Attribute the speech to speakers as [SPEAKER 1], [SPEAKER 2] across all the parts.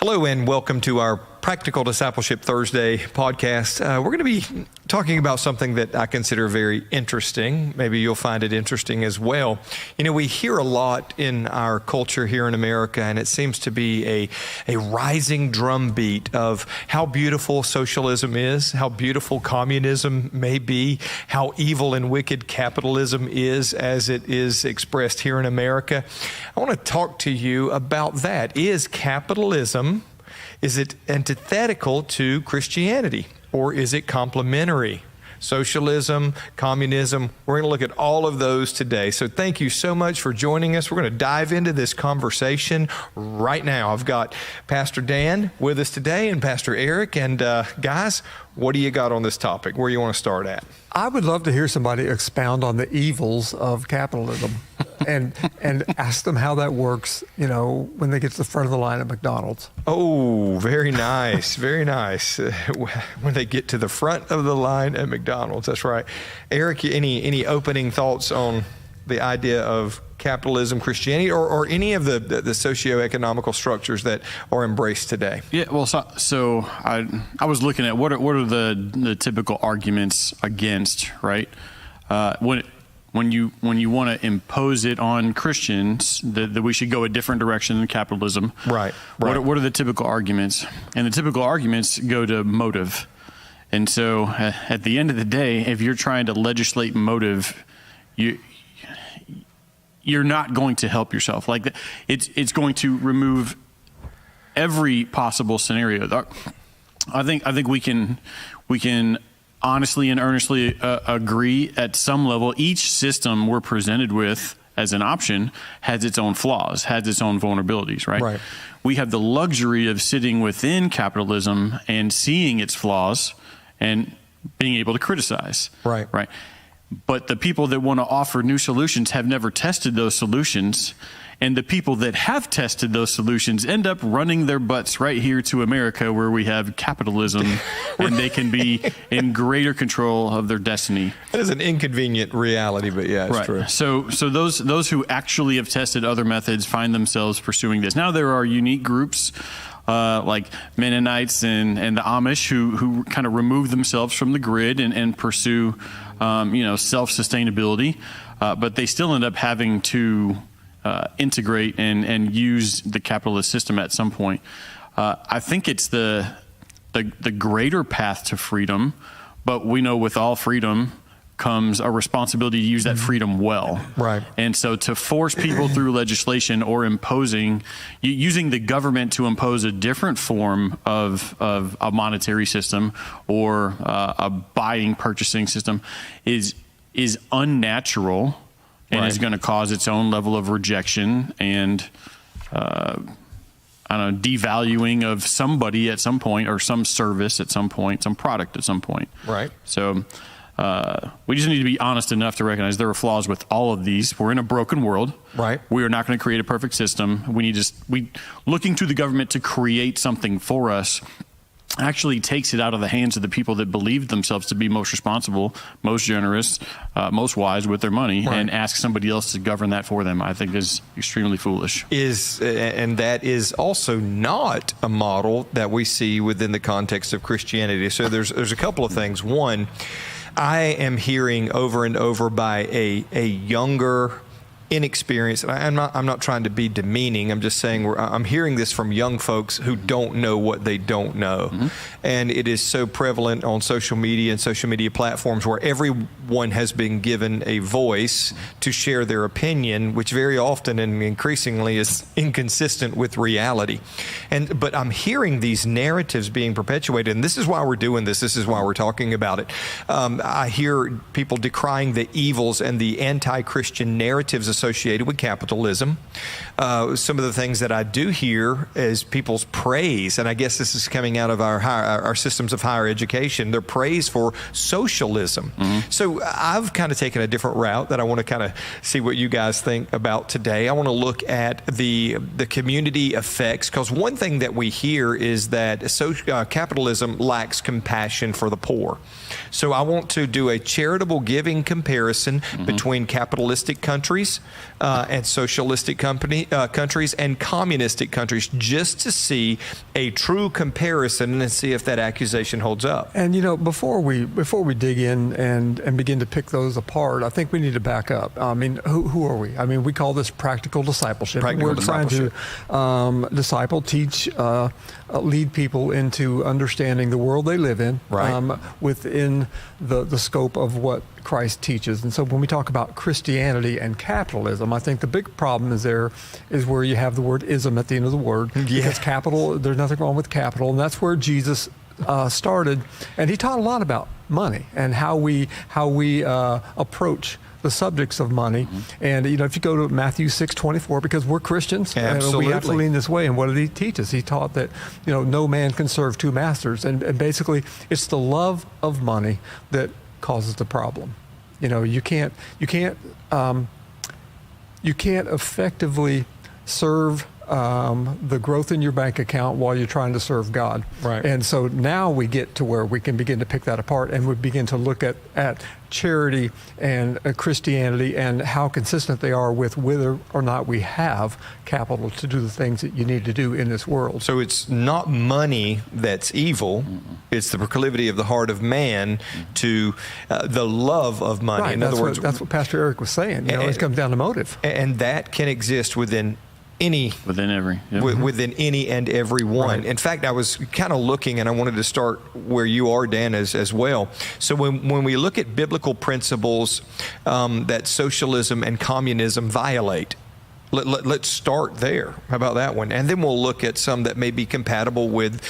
[SPEAKER 1] Hello and welcome to our Practical Discipleship Thursday podcast. We're going to be talking about something that I consider very interesting. Maybe you'll find it interesting as well. You know, we hear a lot in our culture here in America, and it seems to be a rising drumbeat of how beautiful socialism is, how beautiful communism may be, how evil and wicked capitalism is as it is expressed here in America. I want to talk to you about that. Is capitalism, is it antithetical to Christianity, or is it complementary? Socialism, communism, we're going to look at all of those today. So thank you so much for joining us. We're going to dive into this conversation right now. I've got Pastor Dan with us today and Pastor Eric. And guys, what do you got on this topic? Where do you want to start at?
[SPEAKER 2] I would love to hear somebody expound on the evils of capitalism and ask them how that works, you know, when they get to the front of the line at McDonald's.
[SPEAKER 1] Oh, very nice. Very nice. When they get to the front of the line at McDonald's. That's right. Eric, any opening thoughts on the idea of capitalism, Christianity, or any of the socioeconomical structures that are embraced today?
[SPEAKER 3] Yeah, well, so I was looking at what are the typical arguments against, right? When you want to impose it on Christians that we should go a different direction than capitalism,
[SPEAKER 1] right?
[SPEAKER 3] What are the typical arguments? And the typical arguments go to motive. And so at the end of the day, if you're trying to legislate motive, you're not going to help yourself. Like it's going to remove every possible scenario. I think we can honestly and earnestly agree at some level. Each system we're presented with as an option has its own flaws, has its own vulnerabilities, right?
[SPEAKER 1] Right.
[SPEAKER 3] We have the luxury of sitting within capitalism and seeing its flaws and being able to criticize.
[SPEAKER 1] Right.
[SPEAKER 3] Right. But the people that want to offer new solutions have never tested those solutions. And the people that have tested those solutions end up running their butts right here to America, where we have capitalism and they can be in greater control of their destiny.
[SPEAKER 1] That is an inconvenient reality, but yeah, it's
[SPEAKER 3] right.
[SPEAKER 1] true.
[SPEAKER 3] So those who actually have tested other methods find themselves pursuing this. Now there are unique groups like Mennonites and the Amish who kind of remove themselves from the grid and pursue self-sustainability, but they still end up having to integrate and use the capitalist system at some point. I think it's the greater path to freedom, but we know with all freedom comes a responsibility to use that freedom well.
[SPEAKER 1] Right.
[SPEAKER 3] And so to force people through legislation or using the government to impose a different form of a monetary system or a purchasing system is unnatural and is going to cause its own level of rejection and devaluing of somebody at some point, or some service at some point, some product at some point.
[SPEAKER 1] Right.
[SPEAKER 3] So we just need to be honest enough to recognize there are flaws with all of these. We're in a broken world.
[SPEAKER 1] Right.
[SPEAKER 3] We are not going to create a perfect system. Looking to the government to create something for us actually takes it out of the hands of the people that believe themselves to be most responsible, most generous, most wise with their money, and ask somebody else to govern that for them. I think is extremely foolish.
[SPEAKER 1] And that is also not a model that we see within the context of Christianity. So there's a couple of things. One, I am hearing over and over by a younger, inexperienced, and I'm not trying to be demeaning. I'm just saying I'm hearing this from young folks who don't know what they don't know. Mm-hmm. And it is so prevalent on social media and social media platforms where everyone has been given a voice to share their opinion, which very often and increasingly is inconsistent with reality. But I'm hearing these narratives being perpetuated, and this is why we're doing this. This is why we're talking about it. I hear people decrying the evils and the anti-Christian narratives associated with capitalism. Some of the things that I do hear is people's praise, and I guess this is coming out of our systems of higher education, their praise for socialism. Mm-hmm. So I've kind of taken a different route that I want to kind of see what you guys think about today. I want to look at the community effects, because one thing that we hear is that capitalism lacks compassion for the poor. So I want to do a charitable giving comparison between capitalistic countries and socialistic countries and communistic countries, just to see a true comparison and see if that accusation holds up.
[SPEAKER 2] And before we dig in and begin to pick those apart, I think we need to back up. I mean, who are we? I mean, we call this practical discipleship. We're trying to disciple, teach, lead people into understanding the world they live in, within the scope of what Christ teaches. And so when we talk about Christianity and capitalism, I think the big problem is where you have the word ism at the end of the word.
[SPEAKER 1] Yeah.
[SPEAKER 2] Because capital, there's nothing wrong with capital, and that's where Jesus started. And he taught a lot about money and how we approach the subjects of money.
[SPEAKER 1] Mm-hmm.
[SPEAKER 2] And if you go to Matthew 6:24, because we're Christians,
[SPEAKER 1] absolutely.
[SPEAKER 2] we have to lean this way. And what did he teach us? He taught that no man can serve two masters, and basically it's the love of money that causes the problem. You can't effectively serve the growth in your bank account while you're trying to serve God.
[SPEAKER 1] Right.
[SPEAKER 2] And so now we get to where we can begin to pick that apart, and we begin to look at charity and Christianity and how consistent they are with whether or not we have capital to do the things that you need to do in this world.
[SPEAKER 1] So it's not money that's evil. It's the proclivity of the heart of man to the love of money.
[SPEAKER 2] Right.
[SPEAKER 1] In other words,
[SPEAKER 2] that's what Pastor Eric was saying. It comes down to motive.
[SPEAKER 1] And that can exist within any and every one.
[SPEAKER 2] Right.
[SPEAKER 1] In fact, I was kind of looking, and I wanted to start where you are, Dan, as well. So when we look at biblical principles that socialism and communism violate, let's start there. How about that one? And then we'll look at some that may be compatible with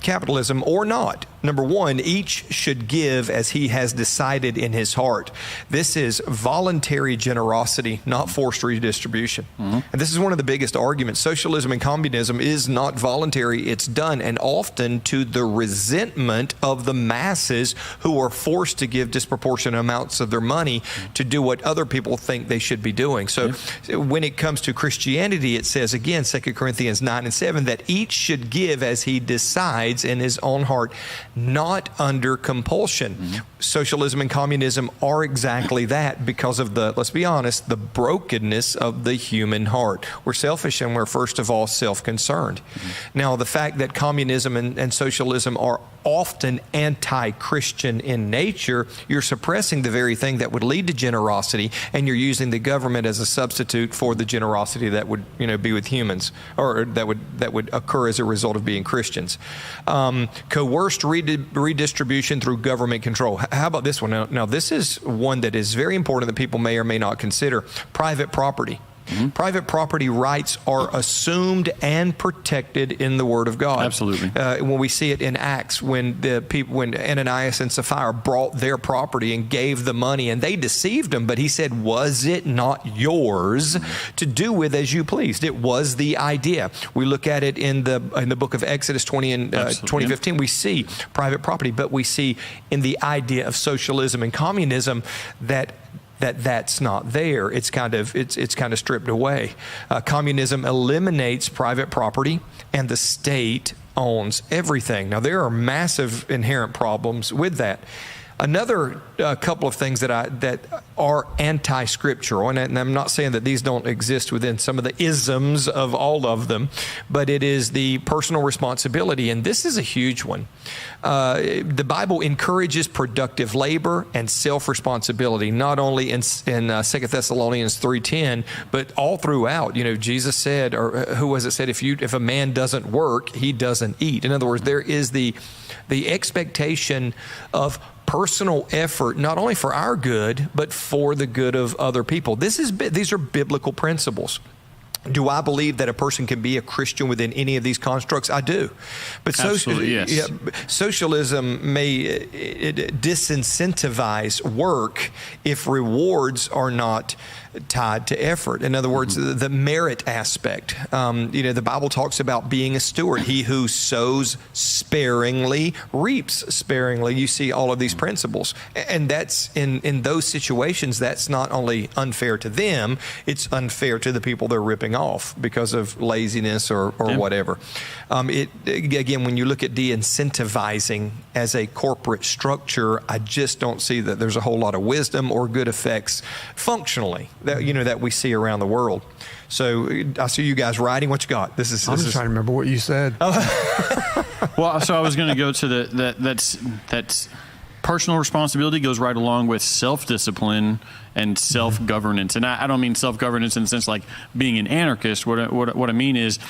[SPEAKER 1] capitalism or not. Number one, each should give as he has decided in his heart. This is voluntary generosity, not forced redistribution. Mm-hmm. And this is one of the biggest arguments. Socialism and communism is not voluntary. It's done, and often to the resentment of the masses who are forced to give disproportionate amounts of their money to do what other people think they should be doing. So when it comes to Christianity, it says again, 2 Corinthians 9:7, that each should give as he decides in his own heart, not under compulsion. Mm-hmm. Socialism and communism are exactly that because of let's be honest, the brokenness of the human heart. We're selfish, and we're first of all self-concerned. Mm-hmm. Now, the fact that communism and socialism are often anti-Christian in nature, you're suppressing the very thing that would lead to generosity, and you're using the government as a substitute for the generosity that would be with humans, or that would occur as a result of being Christians. Coerced redistribution through government control. How about this one? Now, this is one that is very important that people may or may not consider. Private property. Mm-hmm. Private property rights are assumed and protected in the Word of God.
[SPEAKER 3] Absolutely.
[SPEAKER 1] When we see it in Acts, when Ananias and Sapphira brought their property and gave the money, and they deceived him, but he said, "Was it not yours to do with as you pleased?" It was the idea. We look at it in the book of Exodus 20 and 2015. We see private property, but we see in the idea of socialism and communism that's not there. It's kind of stripped away. Communism eliminates private property, and the state owns everything. Now, there are massive inherent problems with that. Another couple of things that are anti-scriptural, and I'm not saying that these don't exist within some of the isms of all of them, but it is the personal responsibility, and this is a huge one. The Bible encourages productive labor and self-responsibility, not only in 2 Thessalonians 3:10, but all throughout. Jesus said, or who was it said, if a man doesn't work, he doesn't eat. In other words, there is the expectation of personal effort, not only for our good, but for the good of other people. These are biblical principles. Do I believe that a person can be a Christian within any of these constructs? I do. But
[SPEAKER 3] Absolutely, yes.
[SPEAKER 1] Socialism may disincentivize work if rewards are not tied to effort. In other words, the merit aspect. The Bible talks about being a steward. He who sows sparingly reaps sparingly. You see all of these principles. And that's in those situations, that's not only unfair to them, it's unfair to the people they're ripping off because of laziness or whatever. Again, when you look at de-incentivizing as a corporate structure, I just don't see that there's a whole lot of wisdom or good effects functionally that we see around the world. So I see you guys writing. What you got?
[SPEAKER 2] I'm just trying to remember what you said.
[SPEAKER 3] Well, so I was going to go to that's personal responsibility goes right along with self-discipline and self-governance. And I don't mean self-governance in the sense like being an anarchist. What I mean is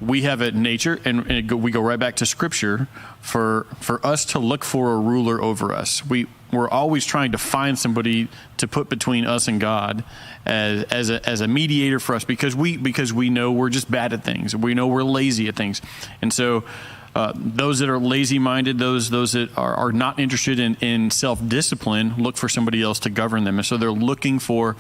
[SPEAKER 3] we have a nature, and we go right back to Scripture, for us to look for a ruler over us. We're always trying to find somebody to put between us and God as a mediator for us, because we know we're just bad at things. We know we're lazy at things. And so those that are lazy-minded, those that are not interested in self-discipline, look for somebody else to govern them. And so they're looking for,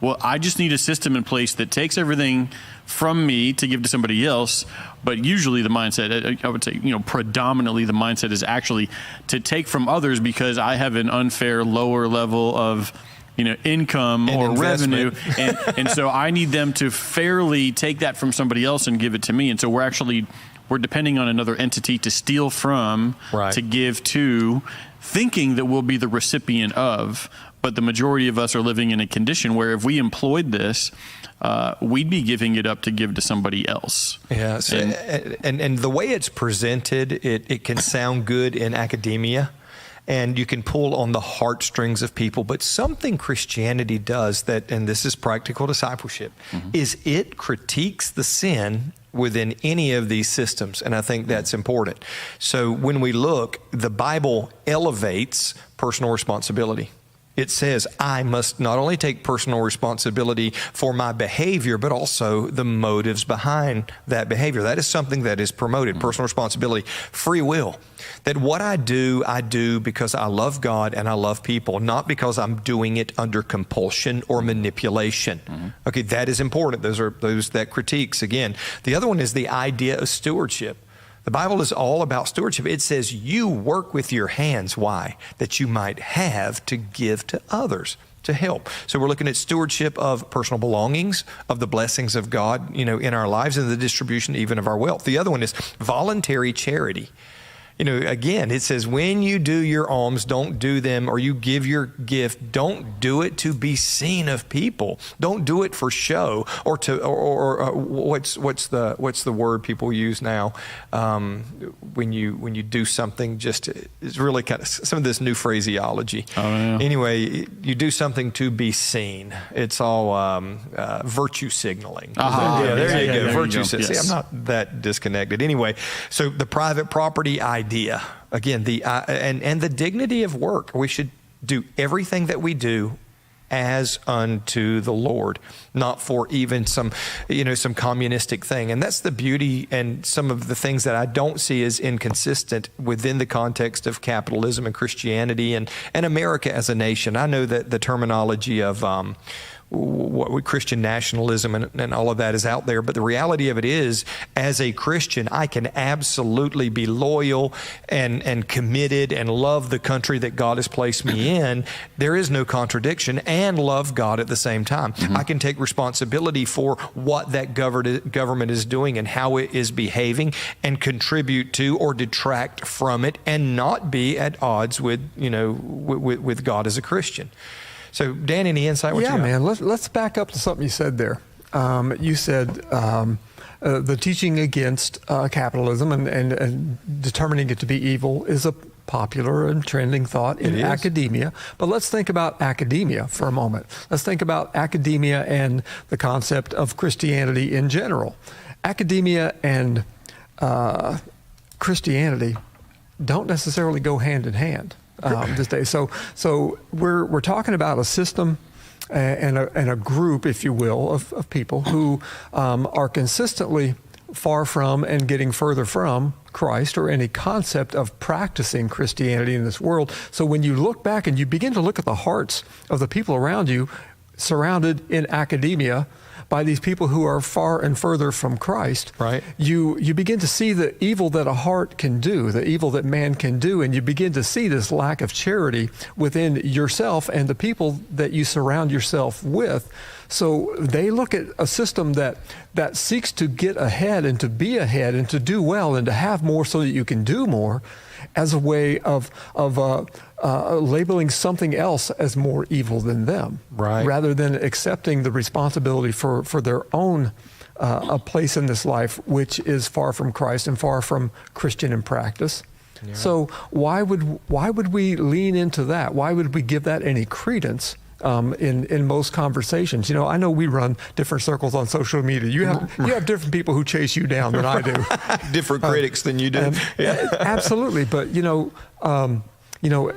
[SPEAKER 3] well, I just need a system in place that takes everything from me to give to somebody else. But usually the mindset, I would say, predominantly the mindset is actually to take from others because I have an unfair lower level of income or revenue. And so I need them to fairly take that from somebody else and give it to me. And so we're depending on another entity to steal from, to give to, thinking that we'll be the recipient of. But the majority of us are living in a condition where if we employed this, we'd be giving it up to give to somebody else.
[SPEAKER 1] Yeah, so, and the way it's presented, it can sound good in academia, and you can pull on the heartstrings of people. But something Christianity does and this is practical discipleship, is it critiques the sin within any of these systems. And I think that's important. So when we look, the Bible elevates personal responsibility. It says, I must not only take personal responsibility for my behavior, but also the motives behind that behavior. That is something that is promoted, personal responsibility, free will. That what I do because I love God and I love people, not because I'm doing it under compulsion or manipulation. Okay, that is important. Those that critiques, again. The other one is the idea of stewardship. The Bible is all about stewardship. It says you work with your hands. Why? That you might have to give to others, to help. So we're looking at stewardship of personal belongings, of the blessings of God, in our lives, and the distribution even of our wealth. The other one is voluntary charity. Again, it says when you do your alms, don't do them, or you give your gift, don't do it to be seen of people. Don't do it for show or what's the word people use now when you do something it's really kind of some of this new phraseology. Oh, yeah. Anyway, you do something to be seen. It's all virtue signaling. Yeah, there you go. Virtue signaling.
[SPEAKER 3] Yes.
[SPEAKER 1] See, I'm not that disconnected. Anyway, so the private property idea. Again, and the dignity of work. We should do everything that we do as unto the Lord, not for even some communistic thing. And that's the beauty and some of the things that I don't see as inconsistent within the context of capitalism and Christianity and America as a nation. I know that the terminology of what Christian nationalism and all of that is out there. But the reality of it is, as a Christian, I can absolutely be loyal and committed and love the country that God has placed me in. There is no contradiction, and love God at the same time. I can take responsibility for what that government is doing and how it is behaving, and contribute to or detract from it, and not be at odds with God as a Christian. So, Dan, any insight?
[SPEAKER 2] Yeah, man. Let's back up to something you said there. You said the teaching against capitalism and determining it to be evil is a popular and trending thought in academia. But let's think about academia for a moment. Let's think about academia and the concept of Christianity in general. Academia and Christianity don't necessarily go hand in hand. This day. So we're talking about a system and a group, if you will, of people who are consistently far from and getting further from Christ or any concept of practicing Christianity in this world. So when you look back and you begin to look at the hearts of the people around you, surrounded in academia by these people who are far and further from Christ, right? You begin to see the evil that a heart can do, the evil that man can do, and you begin to see this lack of charity within yourself and the people that you surround yourself with. So they look at a system that seeks to get ahead and to be ahead and to do well and to have more so that you can do more, as a way of labeling something else as more evil than them,
[SPEAKER 1] right,
[SPEAKER 2] rather than accepting the responsibility for their own a place in this life which is far from Christ and far from Christian in practice. Yeah. So why would we lean into that? Why would we give that any credence in most conversations? I know we run different circles on social media. You have different people who chase you down than I do.
[SPEAKER 1] Different critics than you do.
[SPEAKER 2] Absolutely. But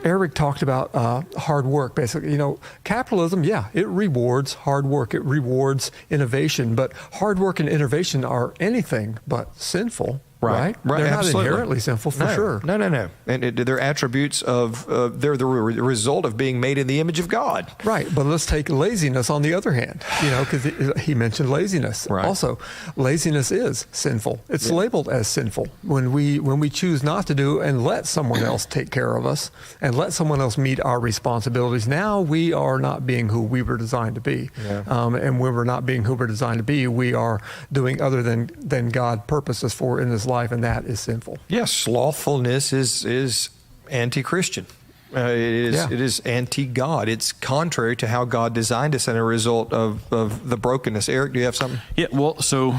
[SPEAKER 2] Eric talked about hard work, basically. Capitalism, it rewards hard work. It rewards innovation. But hard work and innovation are anything but sinful. Right. They're
[SPEAKER 1] absolutely.
[SPEAKER 2] Not inherently sinful, for sure.
[SPEAKER 1] No. And they're attributes of, they're the result of being made in the image of God.
[SPEAKER 2] Right. But let's take laziness on the other hand, because he mentioned laziness.
[SPEAKER 1] Right.
[SPEAKER 2] Also, laziness is sinful. It's labeled as sinful when we choose not to do and let someone else take care of us and let someone else meet our responsibilities. Now we are not being who we were designed to be. Yeah. And when we're not being who we're designed to be, we are doing other than God purposed us for in this life, and that is sinful.
[SPEAKER 1] Yes, slothfulness is anti-Christian. It is anti-God. It's contrary to how God designed us and a result of the brokenness. Eric, do you have something?
[SPEAKER 3] Yeah, well, so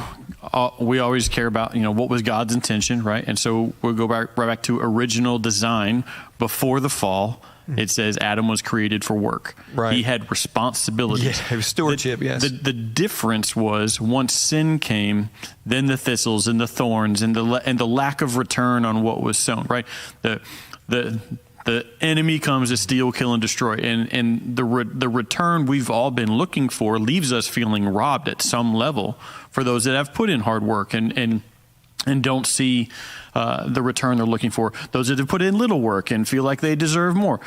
[SPEAKER 3] we always care about, what was God's intention, right? And so we'll go right back to original design before the fall. It says Adam was created for work. Right. He had responsibilities.
[SPEAKER 1] Yeah, stewardship, yes.
[SPEAKER 3] The difference was once sin came, then the thistles and the thorns and the lack of return on what was sown, right? The enemy comes to steal, kill, and destroy. And the return we've all been looking for leaves us feeling robbed at some level for those that have put in hard work and don't see the return they're looking for. Those that have put in little work and feel like they deserve more.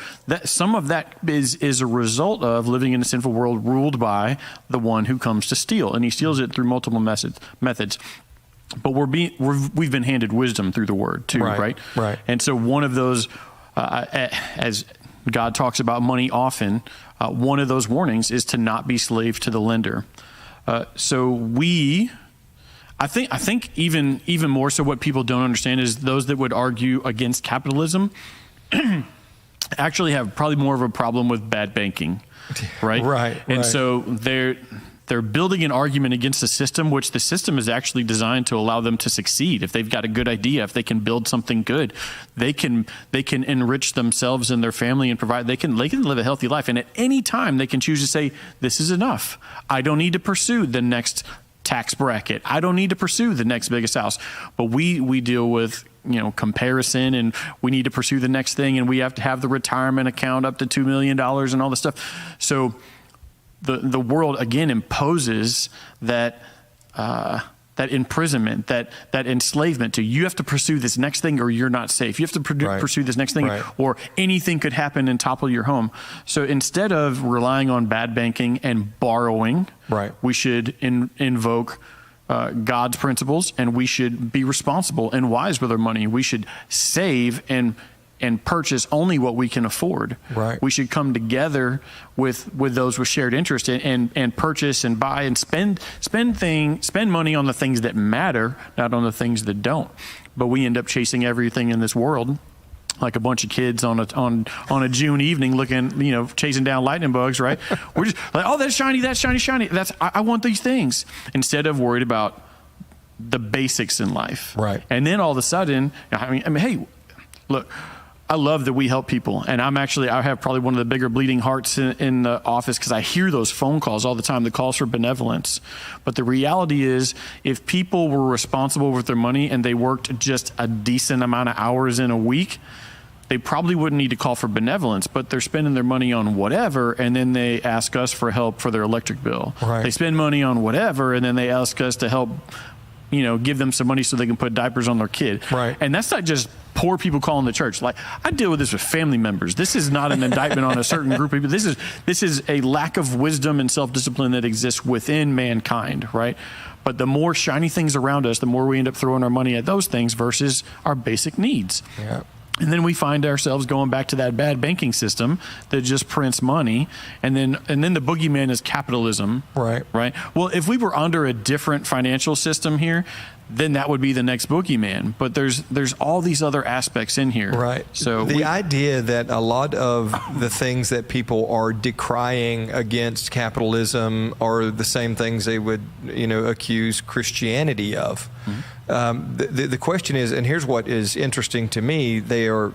[SPEAKER 3] Some of that is a result of living in a sinful world ruled by the one who comes to steal, and he steals it through multiple methods. But we've been handed wisdom through the Word too, right?
[SPEAKER 1] Right.
[SPEAKER 3] And so one of those, as God talks about money often, one of those warnings is to not be slave to the lender. I think even more so what people don't understand is those that would argue against capitalism actually have probably more of a problem with bad banking, right?
[SPEAKER 1] Right.
[SPEAKER 3] And so they're building an argument against the system, which the system is actually designed to allow them to succeed. If they've got a good idea, if they can build something good, they can enrich themselves and their family and provide. They can live a healthy life, and at any time they can choose to say, "This is enough. I don't need to pursue the next tax bracket. I don't need to pursue the next biggest house." But we deal with comparison, and we need to pursue the next thing, and we have to have the retirement account up to $2 million and all this stuff. So the world again imposes that imprisonment, that enslavement to you have to pursue this next thing or you're not safe. You have to pursue this next thing or anything could happen and topple your home. So instead of relying on bad banking and borrowing, we should invoke God's principles, and we should be responsible and wise with our money. We should save and purchase only what we can afford.
[SPEAKER 1] Right.
[SPEAKER 3] We should come together with those with shared interest and purchase and buy and spend money on the things that matter, not on the things that don't. But we end up chasing everything in this world like a bunch of kids on a June evening looking, chasing down lightning bugs, right? We're just like, oh, that's shiny, shiny. I want these things, instead of worried about the basics in life.
[SPEAKER 1] Right.
[SPEAKER 3] And then all of a sudden, I mean, hey, look, I love that we help people. And I have probably one of the bigger bleeding hearts in the office because I hear those phone calls all the time, the calls for benevolence. But the reality is, if people were responsible with their money and they worked just a decent amount of hours in a week, they probably wouldn't need to call for benevolence, but they're spending their money on whatever, and then they ask us for help for their electric bill.
[SPEAKER 1] Right.
[SPEAKER 3] They spend money on whatever, and then they ask us to help, give them some money so they can put diapers on their kid.
[SPEAKER 1] Right.
[SPEAKER 3] And that's not just poor people calling the church. Like, I deal with this with family members. This is not an indictment on a certain group of people. This is a lack of wisdom and self-discipline that exists within mankind, right? But the more shiny things around us, the more we end up throwing our money at those things versus our basic needs.
[SPEAKER 1] Yeah.
[SPEAKER 3] And then we find ourselves going back to that bad banking system that just prints money, and then the boogeyman is capitalism.
[SPEAKER 1] Right.
[SPEAKER 3] Well, if we were under a different financial system here, then that would be the next boogeyman. But there's all these other aspects in here.
[SPEAKER 1] Right.
[SPEAKER 3] So
[SPEAKER 1] the idea that a lot of the things that people are decrying against capitalism are the same things they would, accuse Christianity of. Mm-hmm. The question is, and here's what is interesting to me: they are,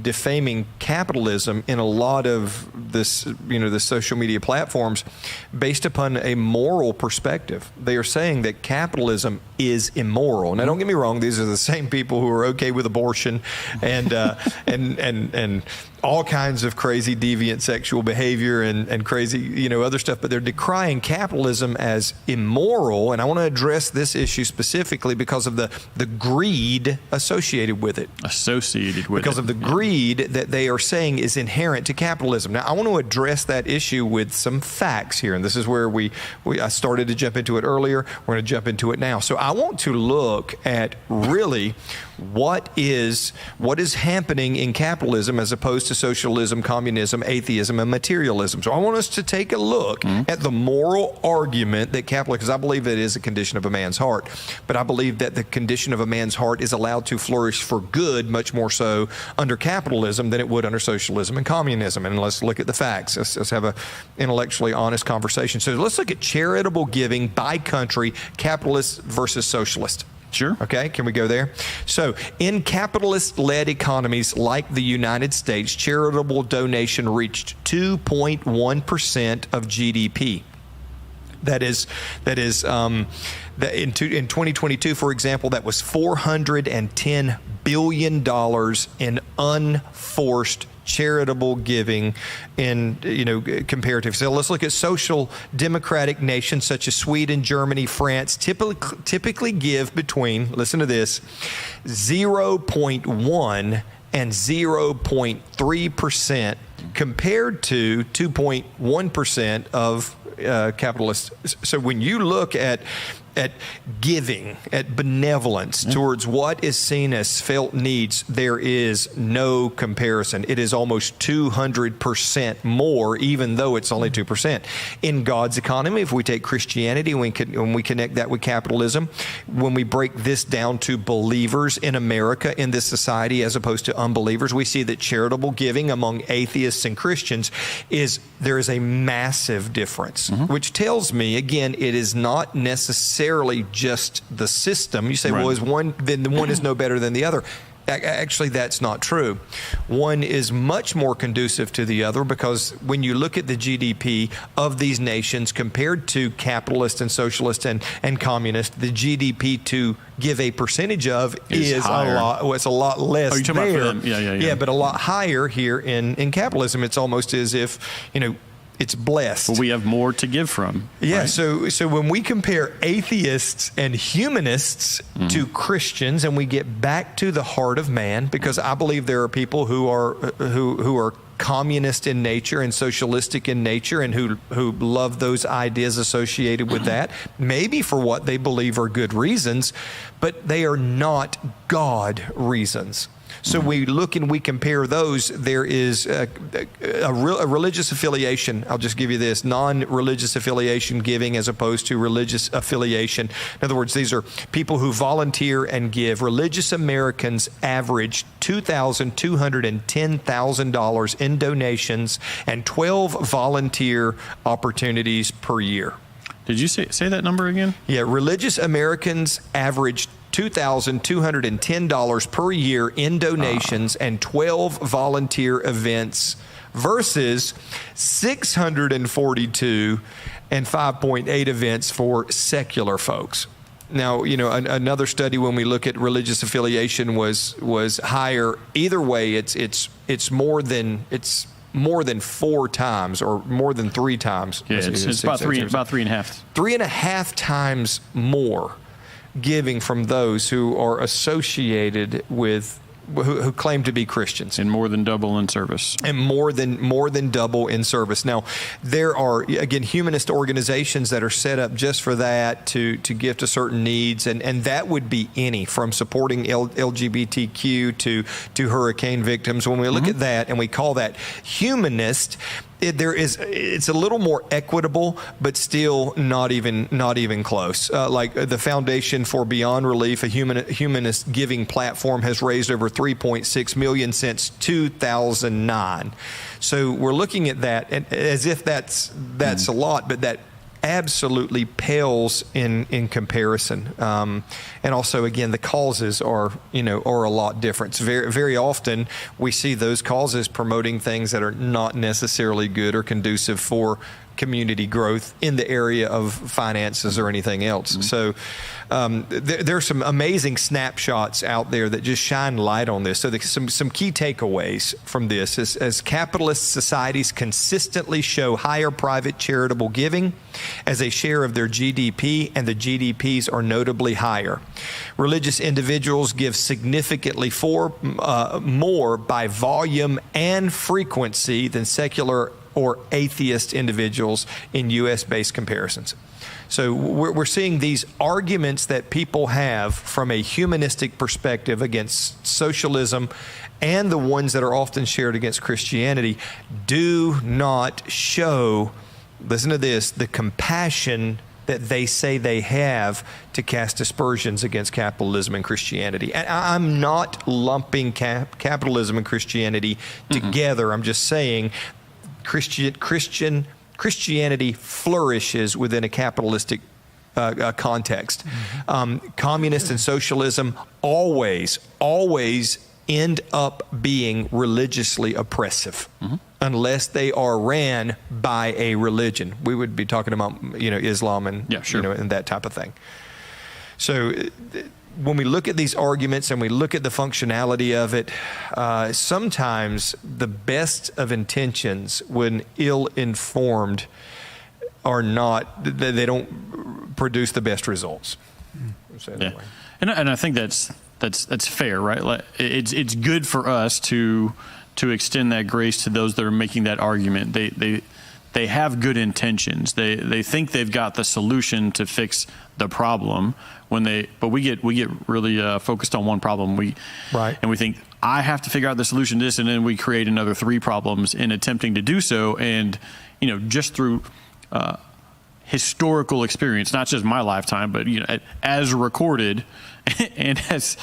[SPEAKER 1] defaming capitalism in a lot of this, the social media platforms, based upon a moral perspective. They are saying that capitalism is immoral. Now, don't get me wrong; these are the same people who are okay with abortion and and all kinds of crazy deviant sexual behavior and crazy, other stuff. But they're decrying capitalism as immoral, and I want to address this issue specifically because of the greed associated with it. Because of the greed that they are saying is inherent to capitalism. Now, I want to address that issue with some facts here, and this is where I started to jump into it earlier. We're going to jump into it now. So I want to look at really what is happening in capitalism as opposed to socialism, communism, atheism, and materialism. So I want us to take a look at the moral argument that capitalism, because I believe it is a condition of a man's heart, but I believe that the condition of a man's heart is allowed to flourish for good much more so under capitalism than it would under socialism and communism. And let's look at the facts. Let's have a intellectually honest conversation. So let's look at charitable giving by country, capitalist versus socialist.
[SPEAKER 3] Sure.
[SPEAKER 1] Okay, can we go there? So in capitalist-led economies like the United States, charitable donation reached 2.1% of GDP. That is in 2022, for example, that was $410 billion in unforced charitable giving in, comparative. So let's look at social democratic nations such as Sweden, Germany, France, typically give between, listen to this, 0.1 and 0.3% compared to 2.1% of capitalists. So when you look at giving, at benevolence towards what is seen as felt needs, there is no comparison. It is almost 200% more, even though it's only 2%. In God's economy, if we take Christianity when we connect that with capitalism, when we break this down to believers in America, in this society, as opposed to unbelievers, we see that charitable giving among atheists and Christians there is a massive difference, which tells me, again, it is not necessarily just the system. You say, well, then the one is no better than the other. Actually, that's not true. One is much more conducive to the other because when you look at the GDP of these nations compared to capitalist and socialist and communist, the GDP to give a percentage of is a lot. Well, it's a lot less.
[SPEAKER 3] Oh, you're talking about for them? Yeah,
[SPEAKER 1] but a lot higher here in capitalism. It's almost as if it's blessed.
[SPEAKER 3] Well, we have more to give from.
[SPEAKER 1] Yeah,
[SPEAKER 3] right?
[SPEAKER 1] So when we compare atheists and humanists to Christians, and we get back to the heart of man, because I believe there are people who are communist in nature and socialistic in nature and who love those ideas associated with that, maybe for what they believe are good reasons, but they are not God reasons. So we look and we compare those. There is a religious affiliation. I'll just give you this: non-religious affiliation giving as opposed to religious affiliation. In other words, these are people who volunteer and give. Religious Americans average $2,210,000 in donations and 12 volunteer opportunities per year.
[SPEAKER 3] Did you say that number again?
[SPEAKER 1] Yeah, religious Americans average $2,210 per year in donations and 12 volunteer events versus 642 and 5.8 events for secular folks. Now, another study when we look at religious affiliation was higher. Either way, it's more than 4 times or more than 3 times.
[SPEAKER 3] Yeah, it's about 3.5.
[SPEAKER 1] 3.5 times more giving from those who are associated with who claim to be Christians,
[SPEAKER 3] and more than double in service,
[SPEAKER 1] and more than double in service. Now, there are again humanist organizations that are set up just for that, to give to certain needs, and that would be any from supporting LGBTQ to hurricane victims. When we look at that and we call that humanist, it's a little more equitable, but still not even close. Like the Foundation for Beyond Relief, a humanist giving platform, has raised over $3.6 million since 2009. So we're looking at that as if that's a lot, but that absolutely pales in comparison. And also, again, the causes are a lot different. So very often we see those causes promoting things that are not necessarily good or conducive for community growth in the area of finances or anything else. So there are some amazing snapshots out there that just shine light on this. So some key takeaways from this is, as capitalist societies consistently show higher private charitable giving as a share of their GDP, and the GDPs are notably higher. Religious individuals give significantly more by volume and frequency than secular or atheist individuals in U.S.-based comparisons. So we're seeing these arguments that people have from a humanistic perspective against socialism, and the ones that are often shared against Christianity, do not show, listen to this, the compassion that they say they have to cast aspersions against capitalism and Christianity. And I'm not lumping capitalism and Christianity together. I'm just saying Christianity flourishes within a capitalistic context. Communist and socialism always end up being religiously oppressive, unless they are ran by a religion. We would be talking about Islam and and that type of thing. So when we look at these arguments and we look at the functionality of it, sometimes the best of intentions, when ill-informed, they don't produce the best results.
[SPEAKER 3] And I think that's fair, right? Like, it's good for us to extend that grace to those that are making that argument. They have good intentions. They think they've got the solution to fix the problem, but we get really focused on one problem. And we think, I have to figure out the solution to this, and then we create another 3 problems in attempting to do so. And just through historical experience, not just my lifetime, but as recorded and as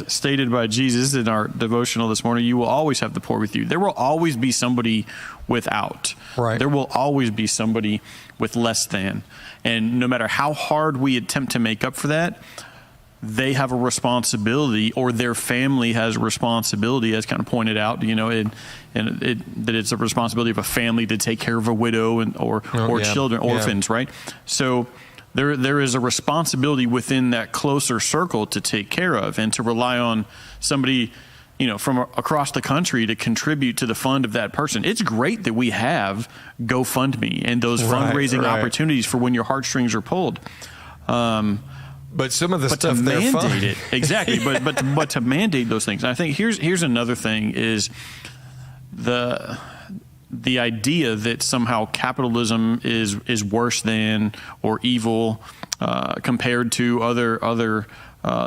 [SPEAKER 3] stated by Jesus in our devotional this morning, you will always have the poor with you. There will always be somebody without.
[SPEAKER 1] Right.
[SPEAKER 3] There will always be somebody with less than. And no matter how hard we attempt to make up for that, they have a responsibility, or their family has a responsibility, as kind of pointed out, that it's a responsibility of a family to take care of a widow or children, orphans, right? So there is a responsibility within that closer circle to take care of, and to rely on somebody, from across the country to contribute to the fund of that person. It's great that we have GoFundMe and those fundraising opportunities for when your heartstrings are pulled.
[SPEAKER 1] But some of the stuff
[SPEAKER 3] to
[SPEAKER 1] they're
[SPEAKER 3] mandate it, exactly. But to mandate those things, I think here's another thing is the idea that somehow capitalism is worse than or evil compared to other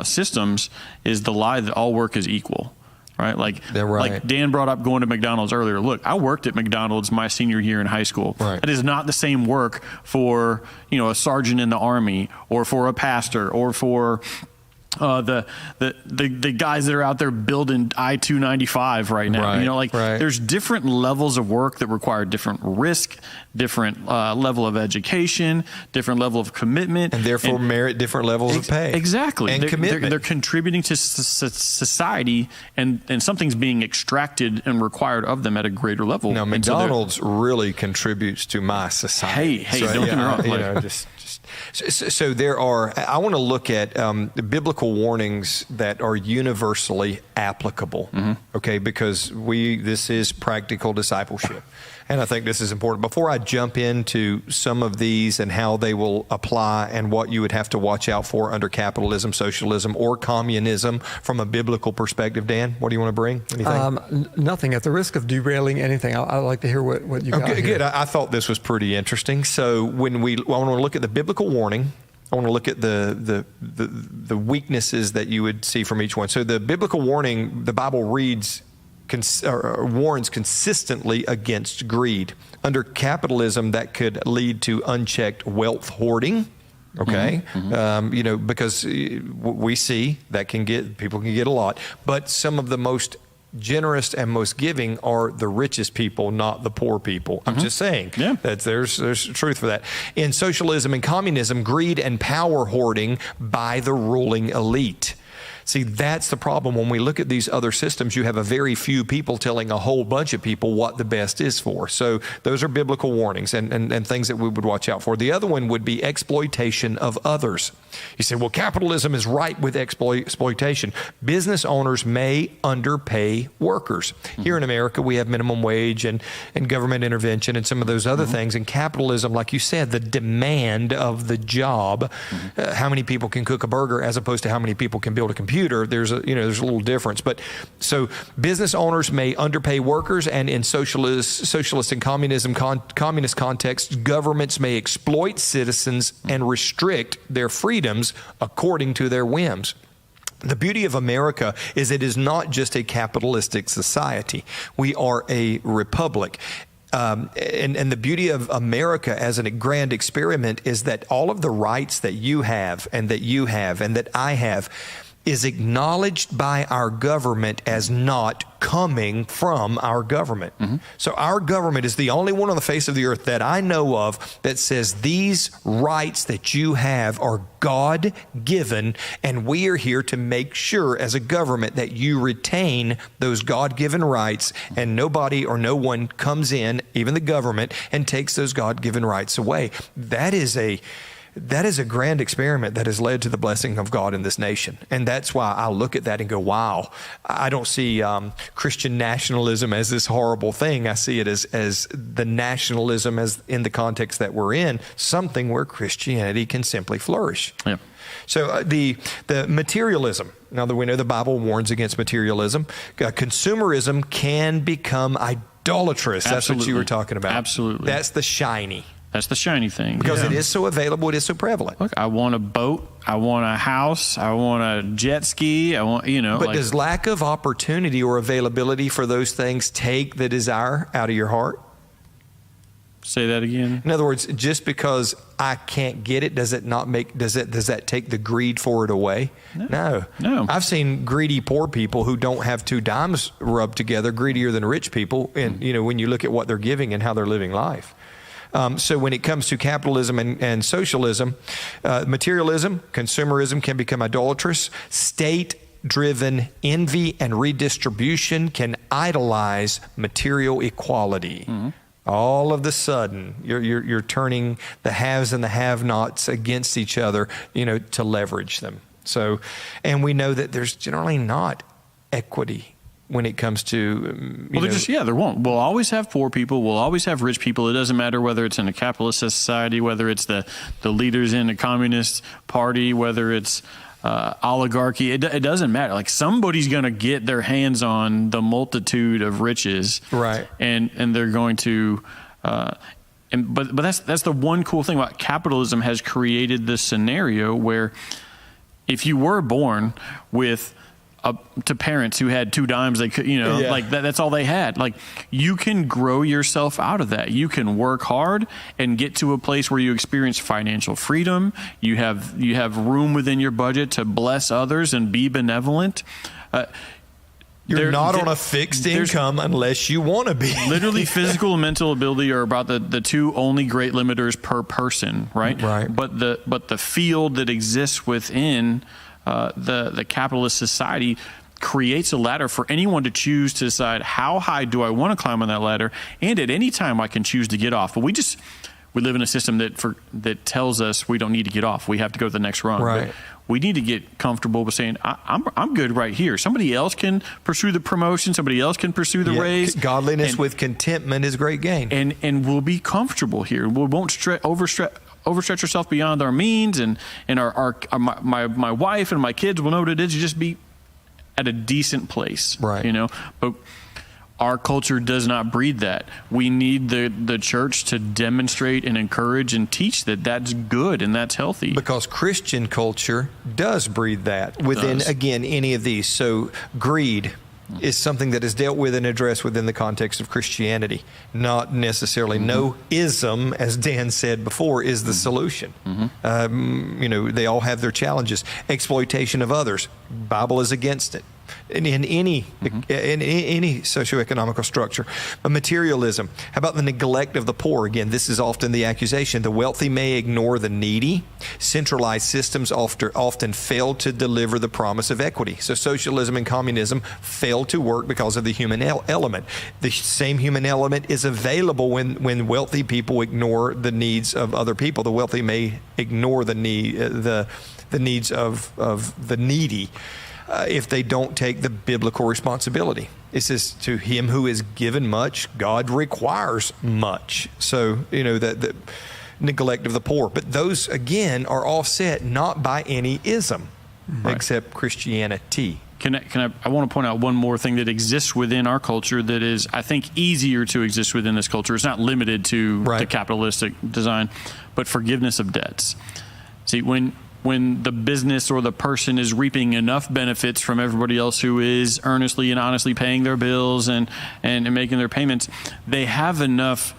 [SPEAKER 3] systems is the lie that all work is equal. Right? Like Dan brought up going to McDonald's earlier. Look, I worked at McDonald's my senior year in high school.
[SPEAKER 1] Right.
[SPEAKER 3] It is not the same work for, a sergeant in the Army, or for a pastor, or for the guys that are out there building I-295 right now. There's different levels of work that require different risk, different level of education, different level of commitment,
[SPEAKER 1] and therefore merit different levels of pay.
[SPEAKER 3] Exactly,
[SPEAKER 1] and commitment.
[SPEAKER 3] They're contributing to society, and something's being extracted and required of them at a greater level.
[SPEAKER 1] Now, McDonald's really contributes to my society.
[SPEAKER 3] Hey, don't get me wrong.
[SPEAKER 1] So there are, I want to look at the biblical warnings that are universally applicable, okay, because this is practical discipleship. And I think this is important. Before I jump into some of these and how they will apply and what you would have to watch out for under capitalism, socialism, or communism from a biblical perspective, Dan, what do you want to bring? Anything?
[SPEAKER 2] Nothing. At the risk of derailing anything, I'd like to hear what you got here.
[SPEAKER 1] Good. I thought this was pretty interesting. So when I want to look at the biblical warning, I want to look at the weaknesses that you would see from each one. So the biblical warning, the Bible warns consistently against greed. Under capitalism, that could lead to unchecked wealth hoarding. Okay, because we see that people can get a lot, but some of the most generous and most giving are the richest people, not the poor people. I'm just saying that there's truth for that. In socialism and communism, greed and power hoarding by the ruling elite. See, that's the problem. When we look at these other systems, you have a very few people telling a whole bunch of people what the best is for. So those are biblical warnings and things that we would watch out for. The other one would be exploitation of others. You say, well, capitalism is ripe with exploitation. Business owners may underpay workers. Here in America, we have minimum wage and government intervention and some of those other things. And capitalism, like you said, the demand of the job, how many people can cook a burger as opposed to how many people can build a computer. There's a little difference. But so business owners may underpay workers, and in socialist and communist context, governments may exploit citizens and restrict their freedoms according to their whims. The beauty of America is it is not just a capitalistic society. We are a republic. And the beauty of America as a grand experiment is that all of the rights that you have and that I have is acknowledged by our government as not coming from our government. So our government is the only one on the face of the earth that I know of that says these rights that you have are God-given, and we are here to make sure as a government that you retain those God-given rights, and nobody or no one comes in, even the government, and takes those God-given rights away. That is a grand experiment that has led to the blessing of God in this nation. And that's why I look at that and go, wow, I don't see Christian nationalism as this horrible thing. I see it as the nationalism as in the context that we're in, something where Christianity can simply flourish. Yeah. So the materialism, now that we know the Bible warns against materialism, consumerism can become idolatrous. That's what you were talking about.
[SPEAKER 3] Absolutely.
[SPEAKER 1] That's the shiny.
[SPEAKER 3] That's the shiny thing.
[SPEAKER 1] Because it is so available, it is so prevalent.
[SPEAKER 3] Look, I want a boat, I want a house, I want a jet ski, I want,
[SPEAKER 1] But does lack of opportunity or availability for those things take the desire out of your heart?
[SPEAKER 3] Say that again.
[SPEAKER 1] In other words, just because I can't get it, does that take the greed for it away? No. I've seen greedy poor people who don't have two dimes rubbed together, greedier than rich people, and when you look at what they're giving and how they're living life. So when it comes to capitalism and socialism, materialism, consumerism can become idolatrous. State-driven envy and redistribution can idolize material equality. All of the sudden, you're turning the haves and the have-nots against each other, to leverage them. So, and we know that there's generally not equity when it comes to
[SPEAKER 3] there won't. We'll always have poor people. We'll always have rich people. It doesn't matter whether it's in a capitalist society, whether it's the leaders in a communist party, whether it's oligarchy. It doesn't matter. Like, somebody's going to get their hands on the multitude of riches,
[SPEAKER 1] right?
[SPEAKER 3] And they're going to. But that's the one cool thing about capitalism, has created this scenario where if you were born with to parents who had two dimes, they could, like that's all they had. Like, you can grow yourself out of that. You can work hard and get to a place where you experience financial freedom. You have room within your budget to bless others and be benevolent.
[SPEAKER 1] You're not on a fixed income unless you want to be.
[SPEAKER 3] Literally, physical and mental ability are about the two only great limiters per person, right?
[SPEAKER 1] Right.
[SPEAKER 3] But the field that exists within the capitalist society creates a ladder for anyone to choose to decide how high do I want to climb on that ladder, and at any time I can choose to get off. But we live in a system that tells us we don't need to get off. We have to go to the next rung.
[SPEAKER 1] Right.
[SPEAKER 3] we need to get comfortable with saying, I'm good right here. Somebody else can pursue the promotion. Somebody else can pursue the raise.
[SPEAKER 1] Godliness with contentment is great gain.
[SPEAKER 3] And we'll be comfortable here. We won't overstretch ourselves beyond our means. And my wife and my kids will know what it is to just be at a decent place.
[SPEAKER 1] Right.
[SPEAKER 3] But our culture does not breed that. We need the church to demonstrate and encourage and teach that that's good and that's healthy.
[SPEAKER 1] Because Christian culture does breed that within, again, any of these. So greed is something that is dealt with and addressed within the context of Christianity. Not necessarily no ism, as Dan said before, is the solution. They all have their challenges. Exploitation of others. Bible is against it. In any socioeconomical structure. Materialism. How about the neglect of the poor? Again, this is often the accusation. The wealthy may ignore the needy. Centralized systems often fail to deliver the promise of equity. So socialism and communism fail to work because of the human element. The same human element is available when wealthy people ignore the needs of other people. The wealthy may ignore the needs of the needy. If they don't take the biblical responsibility. It says, to him who is given much, God requires much. So, the neglect of the poor. But those, again, are offset not by any ism, except Christianity.
[SPEAKER 3] I want to point out one more thing that exists within our culture that is, I think, easier to exist within this culture. It's not limited to the capitalistic design, but forgiveness of debts. See, when the business or the person is reaping enough benefits from everybody else who is earnestly and honestly paying their bills and making their payments, they have enough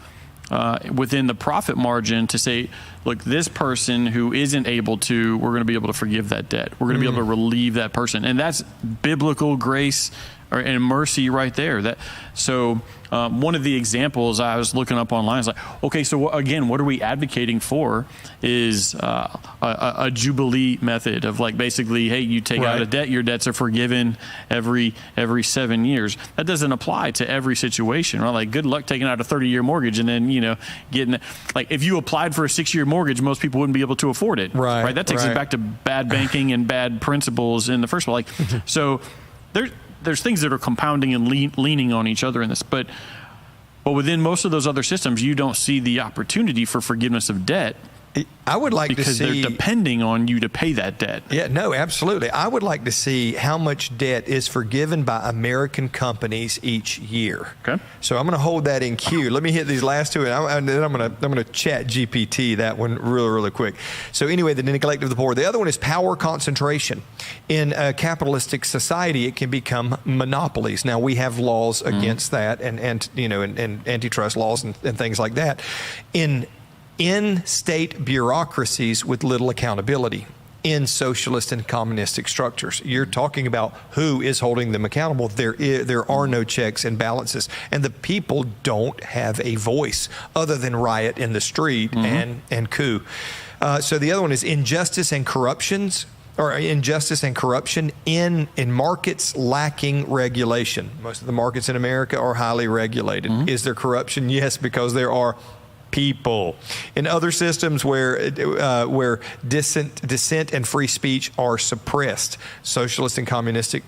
[SPEAKER 3] within the profit margin to say, look, this person who isn't able to, we're going to be able to forgive that debt. We're going to be able to relieve that person. And that's biblical grace and mercy right there. So one of the examples I was looking up online is like, okay, so again, what are we advocating for is a jubilee method of like basically, hey, you take out a debt, your debts are forgiven every 7 years. That doesn't apply to every situation, right? Like, good luck taking out a 30-year mortgage and then getting like if you applied for a 6-year mortgage, most people wouldn't be able to afford it, right? That takes us back to bad banking and bad principles in the first place. Like, so there's things that are compounding and leaning on each other in this, but within most of those other systems, you don't see the opportunity for forgiveness of debt.
[SPEAKER 1] I would like to see,
[SPEAKER 3] because they're depending on you to pay that debt.
[SPEAKER 1] Yeah, no, absolutely. I would like to see how much debt is forgiven by American companies each year.
[SPEAKER 3] Okay.
[SPEAKER 1] So I'm going to hold that in queue. Let me hit these last two, and then I'm going to chat GPT that one really quick. So anyway, the neglect of the poor. The other one is power concentration. In a capitalistic society, it can become monopolies. Now we have laws against that, and antitrust laws and things like that. In state bureaucracies with little accountability, in socialist and communistic structures. You're talking about who is holding them accountable. There are no checks and balances, and the people don't have a voice other than riot in the street and coup. So the other one is injustice and corruption in markets lacking regulation. Most of the markets in America are highly regulated. Is there corruption? Yes, because there are people. In other systems where dissent and free speech are suppressed, socialist and communistic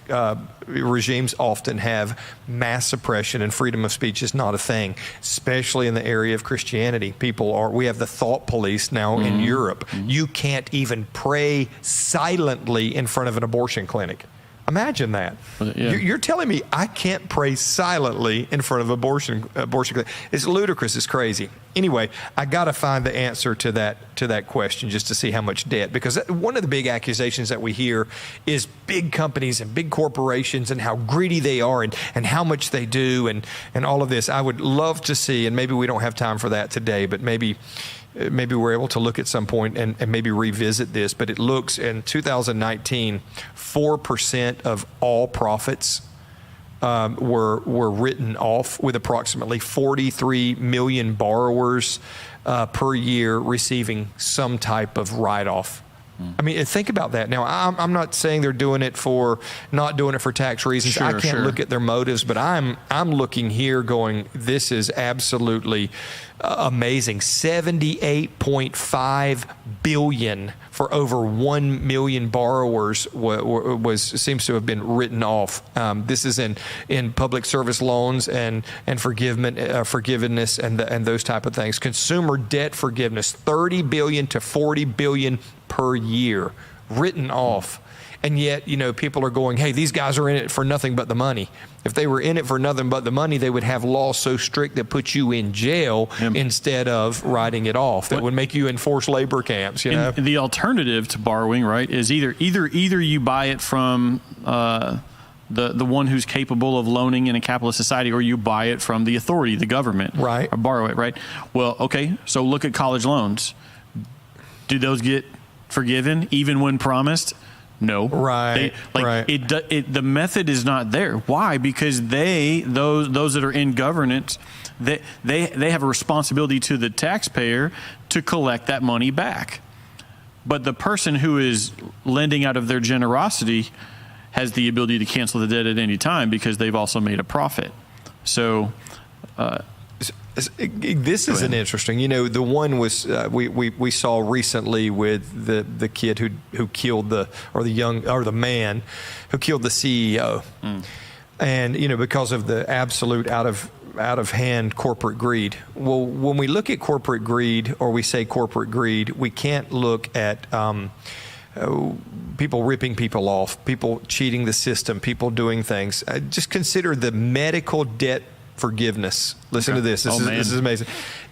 [SPEAKER 1] regimes often have mass suppression, and freedom of speech is not a thing, especially in the area of Christianity. We have the thought police now in Europe. You can't even pray silently in front of an abortion clinic. Imagine that. Yeah. You're telling me I can't pray silently in front of abortion clinic. It's ludicrous. It's crazy. Anyway, I got to find the answer to that question just to see how much debt, because one of the big accusations that we hear is big companies and big corporations and how greedy they are and how much they do and all of this. I would love to see, and maybe we don't have time for that today, but maybe we're able to look at some point and maybe revisit this, but it looks in 2019, 4% of all profits were written off, with approximately 43 million borrowers per year receiving some type of write-off I mean, think about that. Now, I'm not saying they're not doing it for tax reasons.
[SPEAKER 3] Sure,
[SPEAKER 1] I can't look at their motives, but I'm looking here going, this is absolutely amazing. $78.5 billion for over 1 million borrowers seems to have been written off. This is in public service loans and forgiveness and those type of things. Consumer debt forgiveness, $30 billion to $40 billion per year written off. And yet, people are going, hey, these guys are in it for nothing but the money. If they were in it for nothing but the money, they would have laws so strict that put you in jail instead of writing it off. That would make you enforce labor camps,
[SPEAKER 3] And the alternative to borrowing, right, is either you buy it from the one who's capable of loaning in a capitalist society, or you buy it from the authority, the government.
[SPEAKER 1] Right.
[SPEAKER 3] Or borrow it, right? Well, okay, so look at college loans. Do those get forgiven even when promised? No.
[SPEAKER 1] Right.
[SPEAKER 3] The method is not there. Why? Because those that are in governance, they have a responsibility to the taxpayer to collect that money back. But the person who is lending out of their generosity has the ability to cancel the debt at any time because they've also made a profit. So
[SPEAKER 1] this is an interesting. The one was we saw recently with the kid who killed the man who killed the CEO, and because of the absolute out of hand corporate greed. Well, when we look at corporate greed, or we say corporate greed, we can't look at people ripping people off, people cheating the system, people doing things. Just consider the medical debt forgiveness. Listen to this. This is amazing.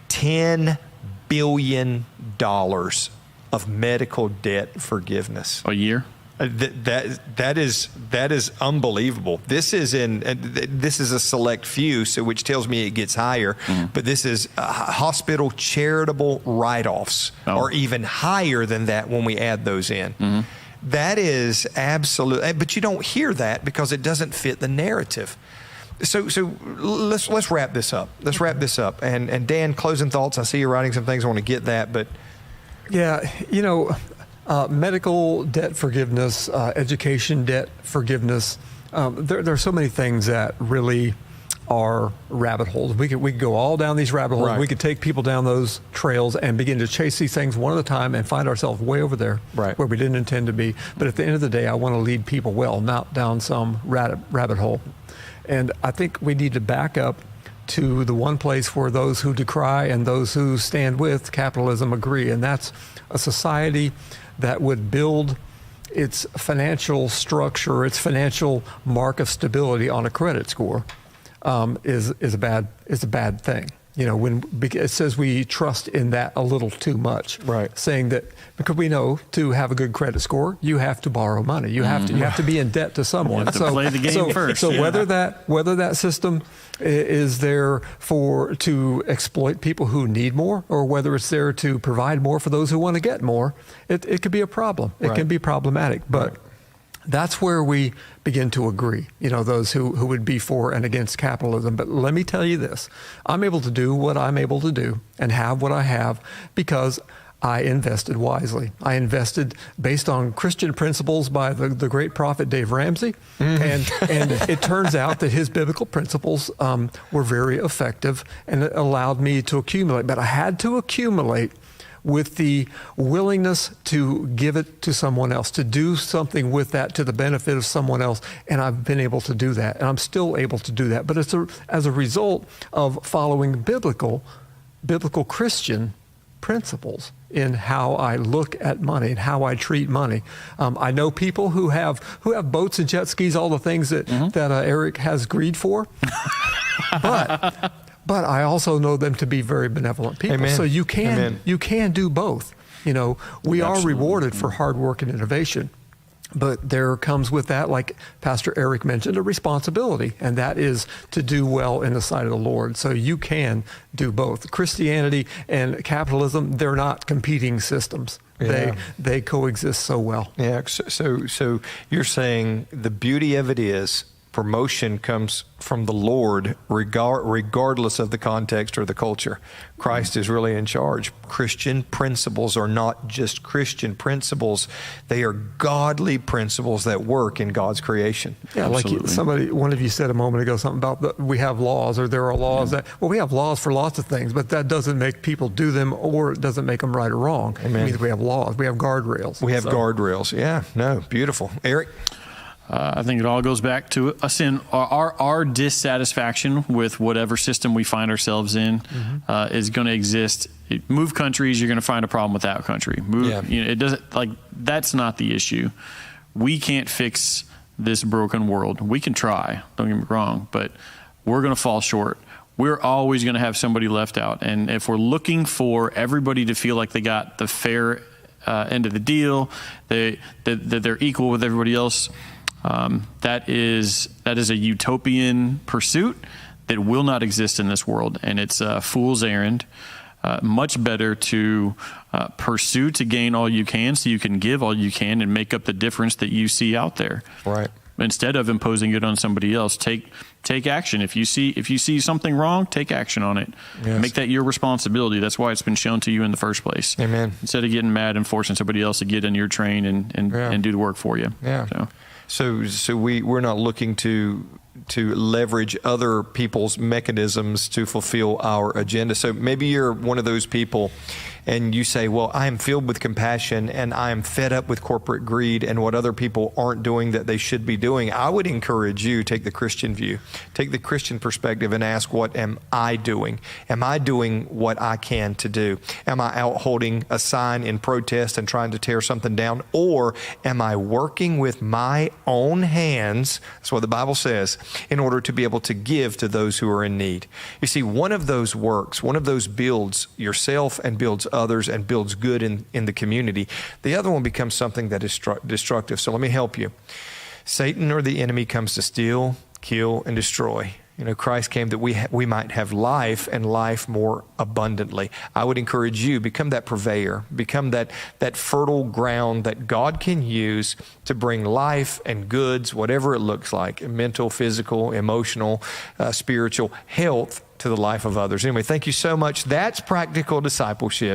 [SPEAKER 1] $10 billion of medical debt forgiveness
[SPEAKER 3] a year.
[SPEAKER 1] That is unbelievable. This is a select few, so which tells me it gets higher. But this is hospital charitable write-offs, or even higher than that when we add those in. That is absolute. But you don't hear that because it doesn't fit the narrative. So let's wrap this up. And Dan, closing thoughts. I see you writing some things. I want to get that, but
[SPEAKER 2] yeah, medical debt forgiveness, education debt forgiveness. There are so many things that really are rabbit holes. We could go all down these rabbit holes.
[SPEAKER 1] Right.
[SPEAKER 2] We could take people down those trails and begin to chase these things one at a time and find ourselves way over there,
[SPEAKER 1] right,
[SPEAKER 2] where we didn't intend to be. But at the end of the day, I want to lead people well, not down some rabbit hole. And I think we need to back up to the one place where those who decry and those who stand with capitalism agree, and that's a society that would build its financial structure, its financial mark of stability on a credit score, is a bad thing. When it says we trust in that a little too much,
[SPEAKER 1] right?
[SPEAKER 2] Saying that because we know to have a good credit score, you have to borrow money. You have to be in debt to someone.
[SPEAKER 3] You have to play the game first.
[SPEAKER 2] So whether that system is there to exploit people who need more, or whether it's there to provide more for those who want to get more, it could be a problem. It can be problematic, but. That's where we begin to agree, those who would be for and against capitalism. But let me tell you this, I'm able to do what I'm able to do and have what I have because I invested wisely. I invested based on Christian principles by the great prophet Dave Ramsey. And it turns out that his biblical principles were very effective, and it allowed me to accumulate. But I had to accumulate with the willingness to give it to someone else, to do something with that to the benefit of someone else. And I've been able to do that, and I'm still able to do that. But it's as a result of following biblical Christian principles in how I look at money and how I treat money. I know people who have boats and jet skis, all the things that Eric has greed for. But I also know them to be very benevolent people.
[SPEAKER 1] Amen.
[SPEAKER 2] So you can do both. We are rewarded for hard work and innovation, but there comes with that, like Pastor Eric mentioned, a responsibility, and that is to do well in the sight of the Lord. So you can do both. Christianity and capitalism, they're not competing systems.
[SPEAKER 1] Yeah.
[SPEAKER 2] They coexist so well.
[SPEAKER 1] Yeah. So you're saying the beauty of it is Promotion comes from the Lord, regardless of the context or the culture. Christ is really in charge. Christian principles are not just Christian principles. They are godly principles that work in God's creation.
[SPEAKER 2] Yeah, like one of you said a moment ago, something about we have laws, or there are laws that, well, we have laws for lots of things, but that doesn't make people do them, or it doesn't make them right or wrong.
[SPEAKER 1] Amen.
[SPEAKER 2] It means we have laws. We have guardrails.
[SPEAKER 1] We have guardrails. Yeah, no, beautiful. Eric?
[SPEAKER 3] I think it all goes back to a sin. Our dissatisfaction with whatever system we find ourselves in is going to exist. Move countries, you're going to find a problem with that country. It doesn't, that's not the issue. We can't fix this broken world. We can try, don't get me wrong, but we're going to fall short. We're always going to have somebody left out. And if we're looking for everybody to feel like they got the fair end of the deal, that they're equal with everybody else, that is a utopian pursuit that will not exist in this world, and it's a fool's errand. Much better to pursue to gain all you can, so you can give all you can and make up the difference that you see out there.
[SPEAKER 1] Right.
[SPEAKER 3] Instead of imposing it on somebody else, take action. If you see something wrong, take action on it.
[SPEAKER 1] Yes.
[SPEAKER 3] Make that your responsibility. That's why it's been shown to you in the first place.
[SPEAKER 1] Amen.
[SPEAKER 3] Instead of getting mad and forcing somebody else to get in your train and do the work for you.
[SPEAKER 1] Yeah. So we're not looking to leverage other people's mechanisms to fulfill our agenda. So maybe you're one of those people and you say, well, I am filled with compassion and I am fed up with corporate greed and what other people aren't doing that they should be doing. I would encourage you, take the Christian view, take the Christian perspective and ask, what am I doing? Am I doing what I can to do? Am I out holding a sign in protest and trying to tear something down? Or am I working with my own hands, that's what the Bible says, in order to be able to give to those who are in need? You see, one of those works, one of those builds yourself and builds others and builds good in the community. The other one becomes something that is destructive. So let me help you. Satan, or the enemy, comes to steal, kill, and destroy. Christ came that we might have life, and life more abundantly. I would encourage you, become that purveyor, become that fertile ground that God can use to bring life and goods, whatever it looks like, mental, physical, emotional, spiritual health to the life of others. Anyway, thank you so much. That's practical discipleship.